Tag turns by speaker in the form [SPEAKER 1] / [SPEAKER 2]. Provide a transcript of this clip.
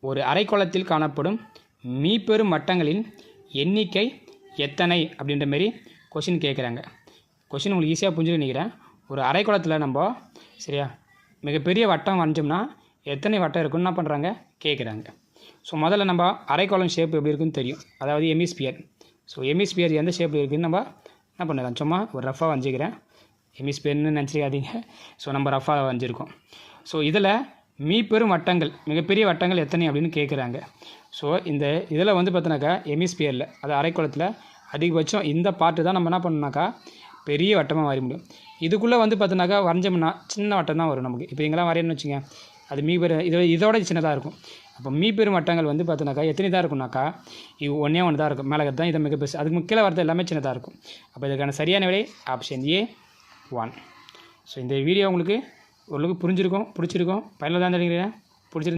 [SPEAKER 1] ஒரு அரைக்கோளத்தில் காணப்படும் மீப்பெரும் வட்டங்களின் எண்ணிக்கை எத்தனை அப்படின்ற மாரி கொஷின் கேட்குறாங்க. கொஷின் உங்களுக்கு ஈஸியாக புரிஞ்சுன்னு நினைக்கிறேன். ஒரு அரைக்கோளத்தில் நம்ம சரியா மிகப்பெரிய வட்டம் வரைஞ்சோம்னா எத்தனை வட்டம் இருக்குன்னு என்ன பண்ணுறாங்க கேட்குறாங்க. ஸோ முதல்ல நம்ம அரைக்கோளம் ஷேப் எப்படி இருக்குன்னு தெரியும், அதாவது எமிஸ்பியர். ஸோ எமிஸ்பியர் எந்த ஷேப்பில் இருக்குதுன்னு நம்ம என்ன பண்ணலாம், சும்மா ஒரு ரஃபாக வரைஞ்சிக்கிறேன். எமிஸ்பியர்னு நினச்சிக்காதீங்க. ஸோ நம்ம ரஃபாக வரைஞ்சிருக்கோம். ஸோ இதில் மீப்பெரும் வட்டங்கள் மிகப்பெரிய வட்டங்கள் எத்தனை அப்படின்னு கேட்குறாங்க. ஸோ இந்த இதில் வந்து பார்த்தோன்னாக்கா எமிஸ்பியரில் அது அரைக்கோளத்தில் அதிகபட்சம் இந்த பார்ட்டு தான் நம்ம என்ன பண்ணோம்னாக்கா பெரிய வட்டமாக வரைய முடியும். இதுக்குள்ளே வந்து பார்த்தோன்னாக்கா வரைஞ்சோம்னா சின்ன வட்டம் தான் வரும் நமக்கு. இப்போ இங்கெல்லாம் வரையணும்னு வச்சுங்க, அது மீப்பெரும் இதோட சின்னதாக இருக்கும். அப்போ மீப்பெரும் வட்டங்கள் வந்து பார்த்தோன்னாக்கா எத்தனை தான் இருக்கும்னாக்கா இது ஒன்றே ஒன்று தான் இருக்கும். மேலே தான் இதை மிக பெருசு, அதுக்கு கீழே வரது எல்லாமே சின்னதாக இருக்கும். அப்போ இதுக்கான சரியான விடை ஆப்ஷன் ஏ 1. ஸோ இந்த வீடியோ உங்களுக்கு ஓரளவுக்கு புரிஞ்சிருக்கும், பிடிச்சிருக்கும், பயனுள்ளதாக நினைக்கிறேன். பிடிச்சிருக்கு